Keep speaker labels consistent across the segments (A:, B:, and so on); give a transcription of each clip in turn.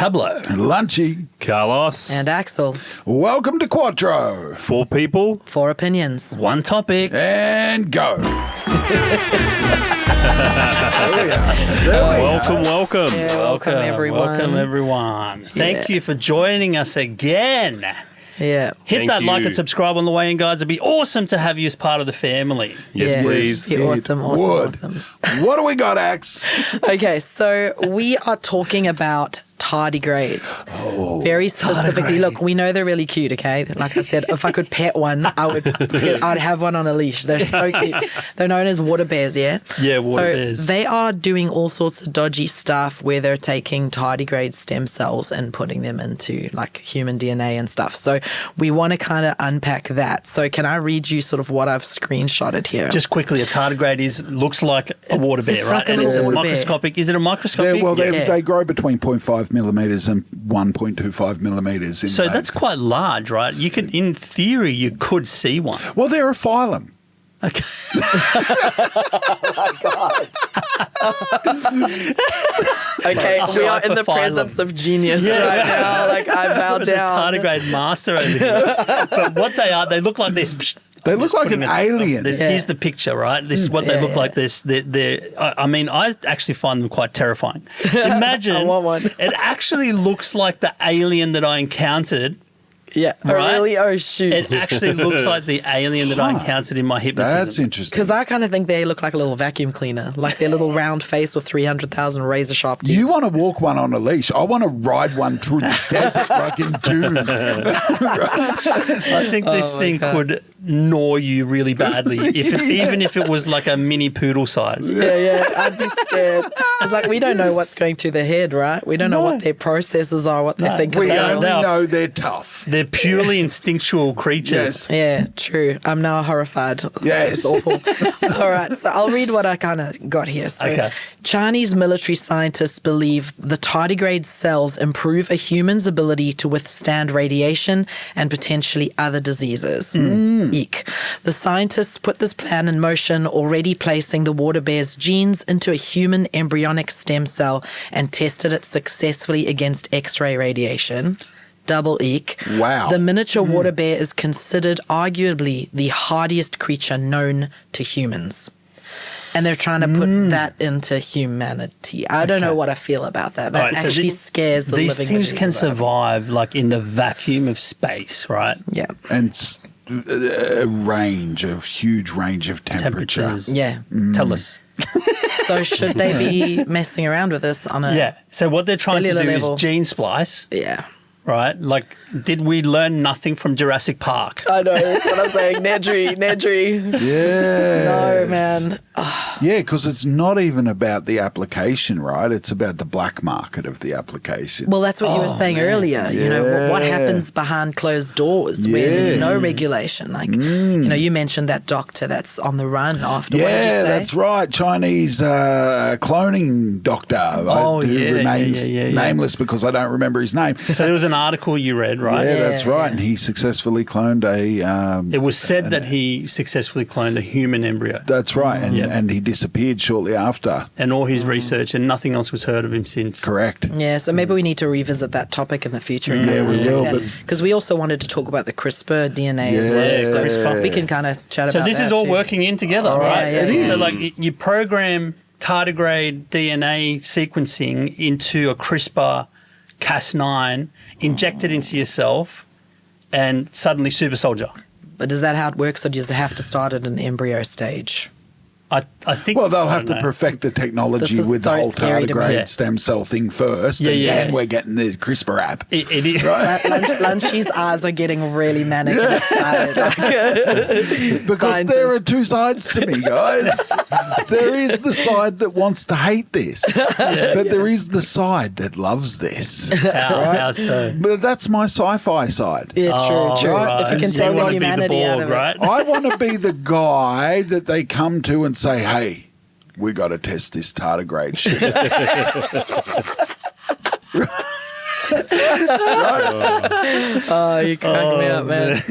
A: Pablo,
B: Lunchie,
C: Carlos,
D: And Axel.
B: welcome to Quatro.
C: 4 people.
D: 4 opinions.
A: one topic.
B: And go.
C: Welcome.
D: Yeah, welcome everyone.
A: Welcome, everyone. Thank you for joining us again.
D: Yeah.
A: Hit
C: Thank
A: that like
C: you.
A: and subscribe on the way in, guys. It'd be awesome to have you as part of the family.
C: Yes,
D: Yeah.
C: please.
D: Yeah, awesome.
B: What do we got, Ax?
D: Okay, so we are talking about tardigrades. Very specifically. Look, we know they're really cute, okay? Like I said, if I could pet one, I'd have one on a leash. They're so cute. They're known as water bears, yeah?
A: Yeah, water bears.
D: They are doing all sorts of dodgy stuff where they're taking tardigrade stem cells and putting them into like human DNA and stuff. So we want to kind of unpack that. So can I read you sort of what I've screenshotted here?
A: Just quickly, a tardigrade looks like a water bear,
D: It's
A: right?
D: like a
A: And it's a
D: little water bear.
A: microscopic. Is it a microscopic?
B: They grow between 0.5 millimetres and 1.25 millimetres.
A: So that's quite large, right? You could, in theory, you could see one.
B: Well, they're a phylum.
A: Okay.
D: Okay, we are in the
A: hyperphylum.
D: presence of genius right now. Like I bow
A: The
D: down.
A: tardigrade master over here. But what they are, they look like this.
B: They look like an alien.
A: Here's the picture, right? This is what they look
D: Yeah.
A: like. I mean, I actually find them quite terrifying. Imagine
D: I want one.
A: it actually looks like the alien that I encountered.
D: Yeah. Oh,
A: Right?
D: really? Oh, shoot.
A: It actually looks like the alien that I encountered in my hypnotism.
B: That's interesting.
D: Because I kind of think they look like a little vacuum cleaner, like their little round face with 300,000 razor sharp teeth.
B: You want to walk one on a leash. I want to ride one through the desert like in Dune.
A: I think this thing could gnaw you really badly, even if it was like a mini poodle size.
D: Yeah, I'd be scared. It's like we don't know what's going through their head, right? We don't know what their processes are, what they're thinking
B: We
D: about.
B: only
A: Now-
B: know they're tough.
A: They're purely instinctual creatures.
B: Yes.
D: Yeah, true. I'm now horrified.
B: Yes.
D: It's awful. All right, so I'll read what I kind of got here. So,
A: Okay.
D: Chinese military scientists believe the tardigrade cells improve a human's ability to withstand radiation and potentially other diseases. Eek. The scientists put this plan in motion, already placing the water bear's genes into a human embryonic stem cell and tested it successfully against X-ray radiation. Double eek.
B: Wow.
D: The miniature water bear is considered arguably the hardiest creature known to humans. And they're trying to put that into humanity. I don't know what I feel about that. That
A: All right, so
D: actually scares the
A: These
D: living
A: things can
D: bejesus out of me.
A: survive like in the vacuum of space, right?
D: Yeah.
B: And huge range of temperature.
A: Temperatures.
D: Yeah.
A: Tell us.
D: So should they be messing around with this on a...
A: Yeah. So what they're trying to do
D: Cellular level.
A: is gene splice,
D: Yeah.
A: right? Like, did we learn nothing from Jurassic Park?
D: I know, that's what I'm saying. Nedry.
B: Yeah.
D: No, man.
B: Yeah, because it's not even about the application, right? It's about the black market of the application.
D: Well, that's what you were saying earlier. You know, what happens behind closed doors where there's no regulation? Like, you know, you mentioned that doctor that's on the run after. What did you
B: Yeah,
D: say?
B: that's right. Chinese cloning doctor
A: Oh,
B: who
A: yeah,
B: remains
A: yeah.
B: nameless because I don't remember his name.
A: So there was an article you read, right?
B: Yeah, that's right.
D: yeah.
B: And he successfully cloned a.
A: It was said that he successfully cloned a human embryo.
B: That's right,
A: Yeah.
B: and he disappeared shortly after.
A: And all his research, and nothing else was heard of him since.
B: Correct.
D: Yeah, so maybe we need to revisit that topic in the future.
B: Yeah, we will, but-
D: Because we also wanted to talk about the CRISPR DNA as well.
B: Yeah,
D: So
A: CRISPR.
D: we can kind of chat
A: So
D: about that
A: this is all
D: too.
A: working in together,
B: All
A: right?
B: right, it
D: is.
A: So like you program tardigrade DNA sequencing into a CRISPR Cas9, inject it into yourself, and suddenly super soldier.
D: But is that how it works, or do you have to start at an embryo stage?
A: I think.
B: Well, they'll
A: I
B: have
A: don't
B: to
A: know.
B: perfect the technology
D: This is
B: with the
D: so
B: whole
D: scary to me.
B: tardigrade
A: Yeah.
B: stem cell thing first,
A: Yeah,
B: and
A: yeah.
B: then we're getting the CRISPR app.
A: It is.
D: Lunchie's eyes are getting really manic and excited.
B: Because
D: Scientists.
B: there are two sides to me, guys. There is the side that wants to hate this, but there is the side that loves this.
A: How so?
B: But that's my sci-fi side.
D: Yeah,
A: Oh,
D: true.
A: right.
D: If you can
A: So
D: take
A: you
D: the
A: wanna be the
D: humanity out
A: Borg,
D: of it.
A: right?
B: I want to be the guy that they come to and say, hey, we got to test this tardigrade shit.
D: Oh, you crack me up, man.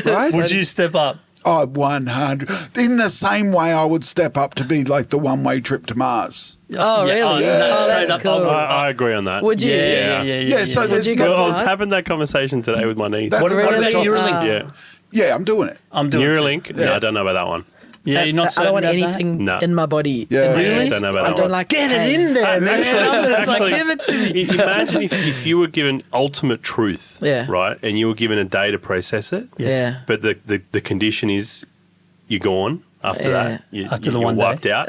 B: Right?
A: Would you step up?
B: Oh, 100. In the same way I would step up to be like the one-way trip to Mars.
D: Oh,
A: Yeah,
D: really?
A: yeah.
D: Oh,
A: Straight
D: that's
A: up,
D: cool.
C: I agree on that.
D: Would you?
A: Yeah.
B: So there's
D: you
B: no...
D: go-
C: Well, I was
D: Nice.
C: having that conversation today with my niece.
B: That's
A: What about
B: another topic.
A: Neuralink?
C: Yeah.
B: Yeah, I'm doing it.
A: I'm doing it.
C: Neuralink? No, I don't know about that one.
A: Yeah, you're not
D: I
A: certain
D: don't want
A: about that?
D: anything
C: No.
D: in my body.
B: Yeah.
C: I don't know about
D: I
C: that
D: don't
C: one.
D: like
A: Get it
D: pain.
A: in there, man. I'm just like,
C: Actually,
A: give it to me.
C: Imagine if you were given ultimate truth,
D: Yeah.
C: right, and you were given a day to process it,
D: Yeah.
C: but the condition is you're gone after
D: Yeah.
C: that.
A: After the
C: you're
A: one day?
C: wiped out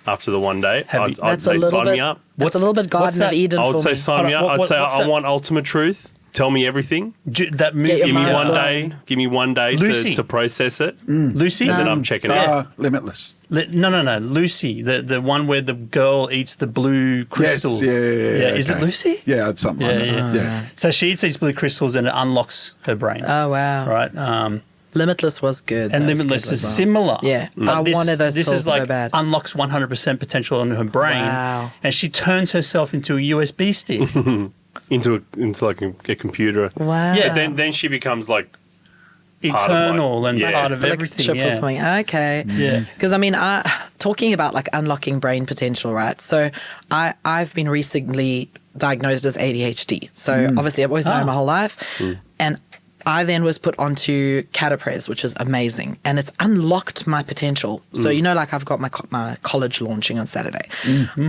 C: after the one day.
A: Have you-
C: I'd
D: That's
C: say
D: a little
C: sign
D: bit.
C: me up.
D: That's a little bit
A: what's
D: Garden of
A: that?
D: Eden
C: I would
D: for
C: say
D: me.
C: sign me up.
A: Hold on,
C: I'd say
A: what's
C: I
A: that?
C: want ultimate truth. Tell me everything.
A: That movie,
D: Get your
C: Give me
D: mind
C: one
D: blown.
C: day. Give me one day
A: Lucy.
C: to process it,
A: Lucy?
C: and then I'm checking out.
B: Limitless.
A: No. Lucy, the one where the girl eats the blue crystals.
B: Yes, yeah.
A: Is it
B: okay.
A: Lucy?
B: Yeah, it's something like that. Yeah.
A: So she eats these blue crystals and it unlocks her brain.
D: Oh, wow.
A: Right?
D: Limitless was good.
A: And
D: That was
A: Limitless
D: good
A: is
D: as well.
A: similar.
D: Yeah.
A: But
D: I wanted those
A: This
D: pills
A: is like
D: so bad.
A: unlocks 100% potential in her brain.
D: Wow.
A: And she turns herself into a USB stick.
C: into like a computer.
D: Wow.
A: Yeah.
C: But then she becomes like
A: Eternal and
C: yeah.
A: part of
D: So like a
A: everything.
D: chip or
A: Yeah.
D: something. Okay.
A: Yeah.
D: Because I mean, talking about like unlocking brain potential, right? So I've been recently diagnosed as ADHD. So obviously I've always known my whole life, and I then was put onto CaterPres, which is amazing, and it's unlocked my potential. So like I've got my college launching on Saturday.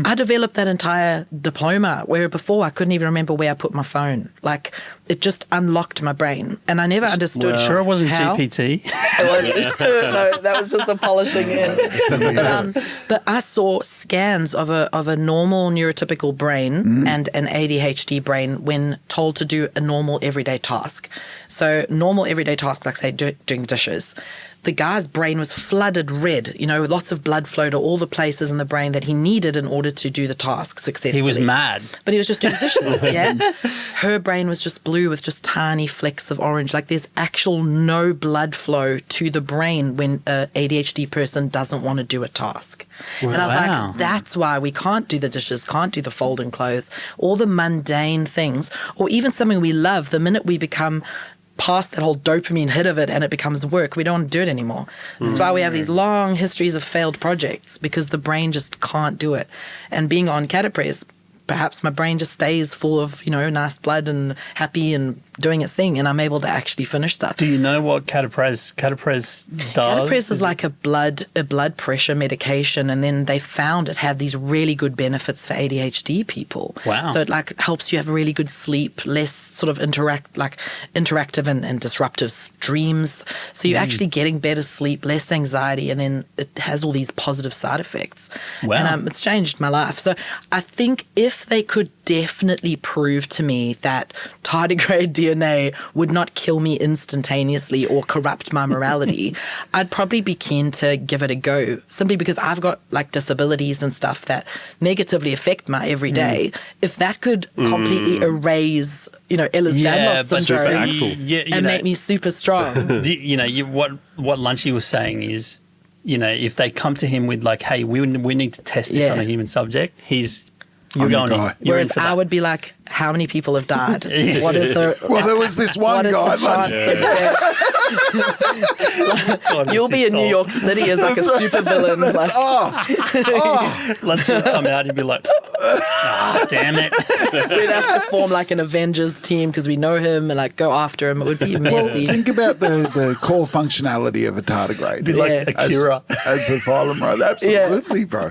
D: I developed that entire diploma where before I couldn't even remember where I put my phone. Like it just unlocked my brain, and I never understood.
A: Sure, it wasn't
D: how.
A: GPT.
D: No, that was just the polishing in. But I saw scans of a normal neurotypical brain and an ADHD brain when told to do a normal everyday task. So normal everyday tasks, like say doing dishes. The guy's brain was flooded red, with lots of blood flow to all the places in the brain that he needed in order to do the task successfully.
A: He was mad.
D: But he was just doing dishes, yeah? Her brain was just blue with just tiny flecks of orange. Like there's actual no blood flow to the brain when a ADHD person doesn't want to do a task. And I was
A: Wow.
D: like, that's why we can't do the dishes, can't do the folding clothes, all the mundane things, or even something we love. The minute we become past that whole dopamine hit of it and it becomes work, we don't want to do it anymore. That's why we have these long histories of failed projects, because the brain just can't do it. And being on CaterPres, perhaps my brain just stays full of, nice blood and happy and doing its thing, and I'm able to actually finish stuff.
A: Do you know what CaterPres does?
D: CaterPres is like a blood pressure medication, and then they found it had these really good benefits for ADHD people.
A: Wow.
D: So it like helps you have really good sleep, less sort of interactive and disruptive dreams. So you're actually getting better sleep, less anxiety, and then it has all these positive side effects.
A: Wow.
D: And it's changed my life. So I think if they could definitely prove to me that tardigrade DNA would not kill me instantaneously or corrupt my morality, I'd probably be keen to give it a go, simply because I've got like disabilities and stuff that negatively affect my everyday. If that could completely erase, Ehlers-Danlos
A: but
D: syndrome
A: see,
D: and make me super strong.
A: what Lunchie was saying is, if they come to him with like, hey, we need to test this
D: Yeah.
A: on a human subject, you're
B: I'm your
A: going in.
B: guy.
A: You're in
D: Whereas
A: for
D: I
A: that.
D: would be like, how many people have died? What is the
B: Well, there was this one
D: what is
B: guy,
D: the chance
B: Lunch.
D: of death?
A: God,
D: You'll
A: this
D: be
A: is
D: in New
A: so-
D: York City as like a super villain. Like,
A: Lunchie would come out and be like, damn it.
D: we'd have to form like an Avengers team because we know him and like go after him. It would be
B: Well,
D: messy.
B: think about the core functionality of a tardigrade.
A: Be like
D: Yeah.
A: Akira.
B: As a phylum, right? Absolutely, bro.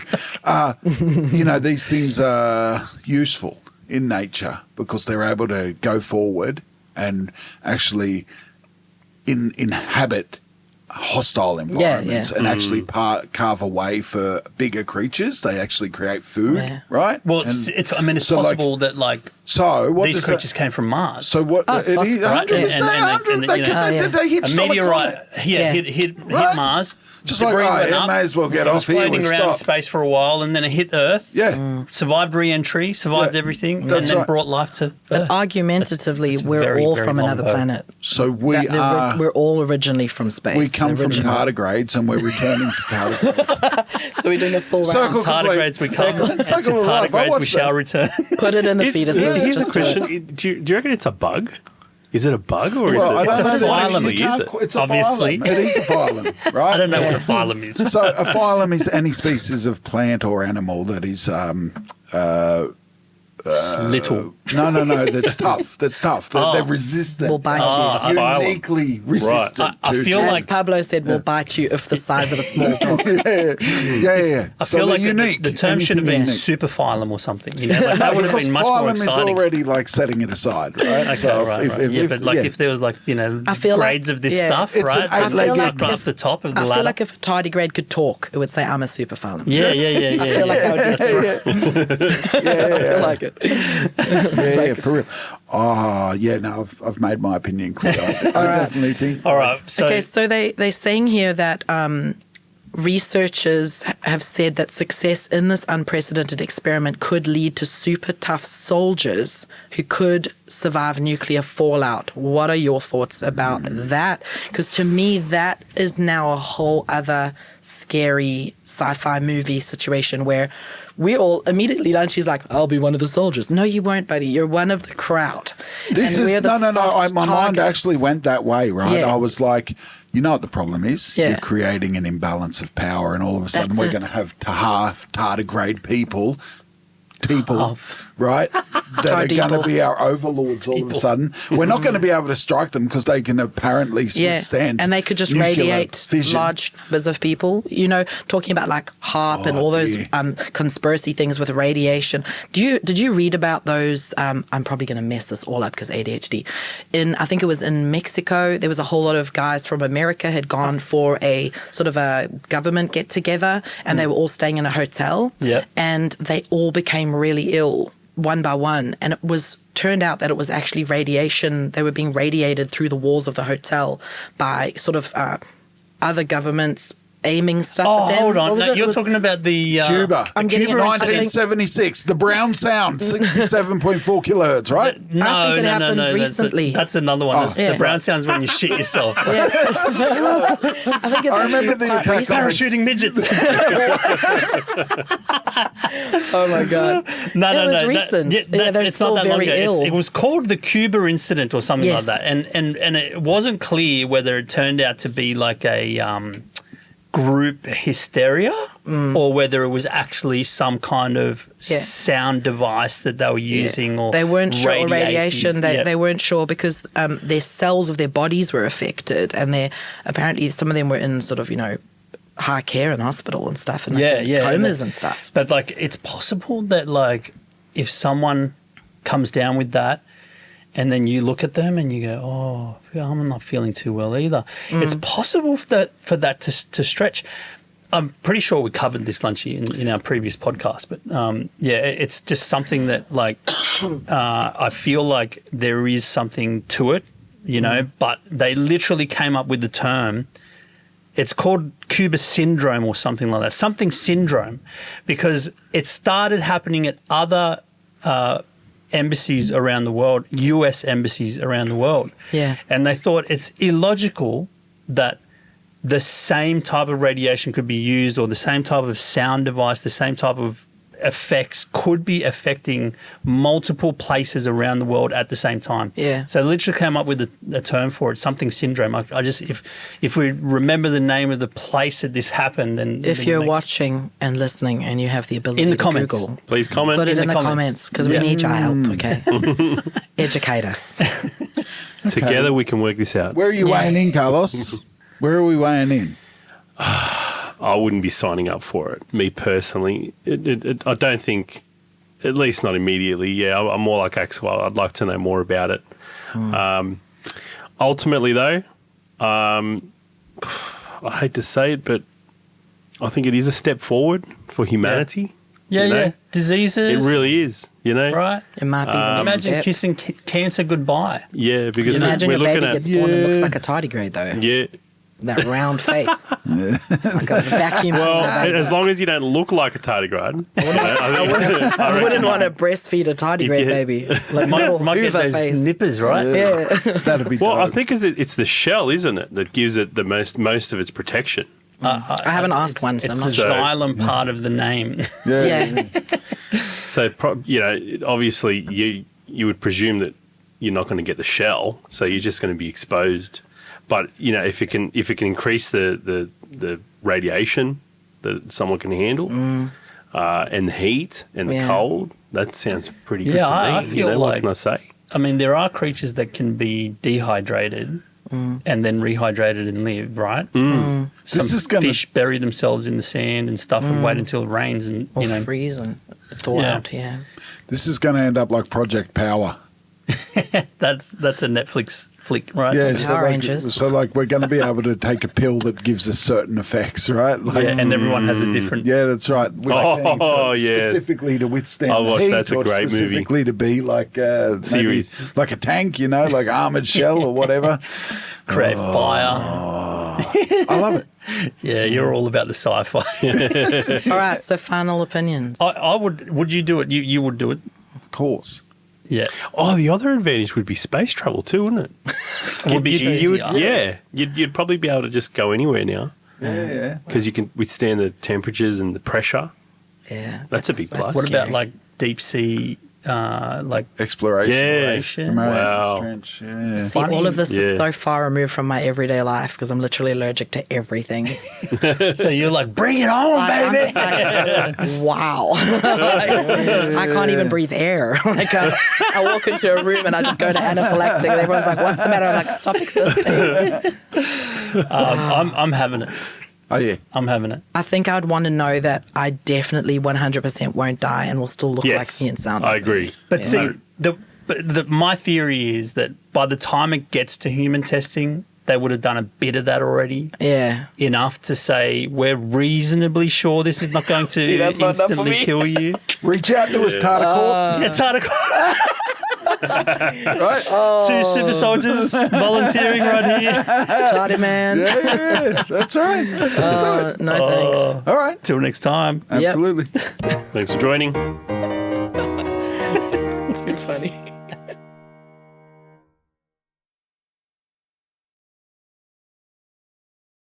B: These things are useful in nature because they're able to go forward and actually inhabit hostile environments and actually carve a way for bigger creatures. They actually create food,
D: Yeah.
B: right?
A: Well,
B: And
A: it's
B: so,
A: possible that like
B: So what
A: these
B: does
A: creatures
B: that,
A: came from Mars.
B: So what?
D: Oh, it's
B: it
D: possible,
B: is
A: right?
B: 100%. They hit
A: a
B: strike on
A: meteorite
B: it.
A: hit
B: Right?
A: Mars.
B: Just
A: debris
B: like,
A: went
B: it
A: up,
B: may as well get
A: it was
B: off here.
A: floating
B: We've
A: around in
B: stopped.
A: space for a while, and then it hit Earth.
B: Yeah.
A: Survived re-entry, survived
B: Yeah,
A: everything, and
B: that's
A: then
B: right.
A: brought life to
D: But
A: Earth.
D: argumentatively,
A: That's
D: we're
A: very,
D: all
A: very
D: from
A: long
D: another
A: bow.
D: planet.
B: So we're
D: all originally from space.
B: we come from
D: Original.
B: tardigrades and we're returning to tardigrades.
D: So we're doing a full round.
B: Circle complete.
A: Tardigrades we come, and to
B: Circle of life. I
A: tardigrades we
B: watched
A: shall
B: that.
A: return.
D: Put it in the fetuses.
C: Here's a
D: just do it.
C: question. Do you reckon it's a bug? Is it a bug or
B: Well, I
C: is
B: don't know
C: it
B: that
C: phylum?
B: you
C: Is
B: can't
C: it?
B: It's a
A: Obviously.
B: phylum. It is a phylum, right?
A: I don't know what a phylum is.
B: So a phylum is any species of plant or animal that is
A: Little.
B: no, that's tough. They've resisted.
D: Will bite you.
C: phylum.
B: Uniquely resistant.
A: I feel
D: As
A: like
D: Pablo said, will bite you if the size of a small dog.
B: yeah.
A: I
B: So
A: feel
B: they're
A: like
B: unique.
A: the term should have been
B: Anything unique.
A: superphylum or something. You know, like that would have
B: Because
A: been much more
B: phylum is
A: exciting.
B: already like setting it aside, right?
A: Okay,
B: So
A: right. If there was like, you know,
D: I feel
A: grades
D: like-
A: of this
D: yeah.
A: stuff,
B: It's
A: right?
B: an eight-legged-
A: Up right off the top of the
D: I
A: ladder.
D: feel like if a tardigrade could talk, it would say, I'm a super phylum.
A: yeah.
D: I feel like that would be I feel like it.
B: Yeah, for real. Oh, yeah, no, I've made my opinion clear. I definitely think.
A: All right. So,
D: Okay, so they're saying here that researchers have said that success in this unprecedented experiment could lead to super tough soldiers who could survive nuclear fallout. What are your thoughts about that? Because to me, that is now a whole other scary sci-fi movie situation where we all immediately, Lunchie's like, I'll be one of the soldiers. No, you won't, buddy. You're one of the crowd.
B: This
D: And
B: is
D: we're the
B: no.
D: soft
B: My mind
D: targets.
B: actually went that way, right?
D: Yeah.
B: I was like, you know what the problem is?
D: Yeah.
B: You're creating an imbalance of power, and all of a sudden
D: That's
B: we're
D: it.
B: going to have half tardigrade people,
A: Half.
B: right? That are going to be our overlords all of a sudden. We're not going to be able to strike them because they can apparently withstand.
D: and they could just
B: nuclear
D: radiate
B: fission.
D: large numbers of people. You know, talking about like HARP and all those conspiracy things with radiation. Did you read about those? I'm probably going to mess this all up because ADHD. I think it was in Mexico. There was a whole lot of guys from America had gone for a sort of a government get together, and they were all staying in a hotel.
A: Yeah.
D: And they all became really ill one by one, and it was turned out that it was actually radiation. They were being radiated through the walls of the hotel by sort of other governments aiming stuff
A: oh,
D: at them.
A: hold on.
D: What was
A: No,
D: it?
A: you're
D: It was-
A: talking about the
B: Cuba.
D: I'm getting
A: Cuba
D: it. I
A: incident.
D: think-
B: 1976, the Brown Sound, 67.4 kilohertz, right?
A: No,
D: I think it happened
A: no.
D: recently.
A: That's another one. That's
D: Yeah.
A: The brown sounds when you shit yourself.
D: Yeah. I think it's
B: I remember
D: actually
B: the
D: quite
B: attack on
D: recent.
A: Parachuting midgets.
D: Oh my god!
A: No.
D: It was
A: that-
D: recent. Yeah, they're
A: it's
D: still
A: not that long
D: very
A: ago.
D: ill.
A: It was called the Cuba incident or something
D: Yes.
A: like that, and it wasn't clear whether it turned out to be like a group hysteria or whether it was actually some kind of sound device that they were using or
D: they weren't sure, or
A: radiating.
D: radiation.
A: Yeah.
D: They weren't sure because their cells of their bodies were affected, and apparently some of them were in sort of high care in hospital and stuff, and comas and stuff.
A: But like, it's possible that like if someone comes down with that, and then you look at them and you go, "Oh, I'm not feeling too well either." It's possible for that to stretch. I'm pretty sure we covered this, Lunchie, in our previous podcast. But it's just something that like I feel like there is something to it, But they literally came up with the term. It's called Cuba syndrome or something like that. Something syndrome, because it started happening at other embassies around the world, US embassies around the world.
D: Yeah.
A: And they thought it's illogical that the same type of radiation could be used, or the same type of sound device, the same type of effects could be affecting multiple places around the world at the same time.
D: Yeah.
A: So they literally came up with a term for it, something syndrome. I just, if we remember the name of the place that this happened, and
D: If you're watching and listening and you have the ability
A: In the
D: to
A: comments.
D: Google,
C: Please comment.
D: put it in the
A: comments.
D: comments because we need your help. Okay, educate us.
C: Together we can work this out.
B: Where are you weighing in, Carlos? Where are we weighing in?
C: I wouldn't be signing up for it, me personally. I don't think, at least not immediately. Yeah, I'm more like Axel. I'd like to know more about it. Ultimately, though, I hate to say it, but I think it is a step forward for humanity.
A: Yeah. Diseases.
C: It really is,
A: Right?
D: It might be the next
A: Imagine
D: step.
A: kissing cancer goodbye.
C: Yeah, because
D: Imagine
C: we're
D: a
C: looking
D: baby
C: at...
D: gets born and looks like a tardigrade though.
C: Yeah.
D: That round face, like a vacuum.
C: Well,
D: cleaner.
C: as long as you don't look like a tardigrade.
D: I wouldn't want to breastfeed a tardigrade
C: Yeah.
D: baby, like little
A: Might get
D: Hoover
A: those
D: face.
A: nippers, right?
D: Yeah,
B: That'd be
C: Well, I
B: dope.
C: think it's the shell, isn't it, that gives it the most of its protection.
D: I haven't asked one, so I'm
A: It's
D: not
A: the
D: sure.
A: xylem part of the name.
D: Yeah,
C: So, obviously, you would presume that you're not going to get the shell, so you're just going to be exposed. But if it can increase the radiation that someone can handle, and the heat and the cold, that sounds pretty good to me.
A: I feel
C: what can I say?
A: I mean, there are creatures that can be dehydrated and then rehydrated and live, right? Some fish bury themselves in the sand and stuff and wait until it rains and
D: or freeze and thaw out. Yeah,
B: This is going to end up like Project Power.
A: That's a Netflix flick, right?
B: Yeah,
D: Power Rangers.
B: So we're going to be able to take a pill that gives us certain effects, right? Like,
A: and everyone has a different.
B: Yeah, that's right. Specifically to withstand
C: I'll
B: the
C: watch
B: heat,
C: that's a
B: or
C: great movie.
B: specifically to be like
C: Series.
B: maybe like a tank, like armored shell or whatever.
A: Create fire.
B: I love it.
A: Yeah, you're all about the sci-fi.
D: All right, so final opinions.
A: I would you do it? You would do it?
B: Of course.
A: Yeah.
C: Oh, the other advantage would be space travel too, wouldn't it?
A: Would be easier.
C: You'd probably be able to just go anywhere now.
B: Yeah.
C: Because you can withstand the temperatures and the pressure.
D: Yeah,
C: That's a big plus.
A: What
D: scary.
A: about like deep sea, like
B: Exploration.
A: exploration?
C: Wow.
B: Trench, yeah.
D: See, all of this
C: Yeah.
D: is so far removed from my everyday life because I'm literally allergic to everything.
A: So you're like, bring it on,
D: I'm
A: baby.
D: just like, wow. I can't even breathe air. I walk into a room and I just go to anaphylactic and everyone's like, what's the matter? I'm like, stop existing.
A: I'm having it.
B: Oh, yeah.
A: I'm having it.
D: I think I'd want to know that I definitely 100% won't die and will still look like me and sound like
C: I agree.
D: me.
A: But see, my theory is that by the time it gets to human testing, they would have done a bit of that already.
D: Yeah.
A: Enough to say we're reasonably sure this is not going to
D: that's not enough for
A: instantly
D: me.
A: kill you.
B: Reach out to us, Tardigrade.
A: It's hard to
B: Right?
A: Two super soldiers volunteering right here.
D: Tardy man.
B: Yeah, that's right. Let's do it.
D: No thanks.
B: All right.
A: Till next time.
B: Absolutely.
C: Thanks for joining.
D: Too funny.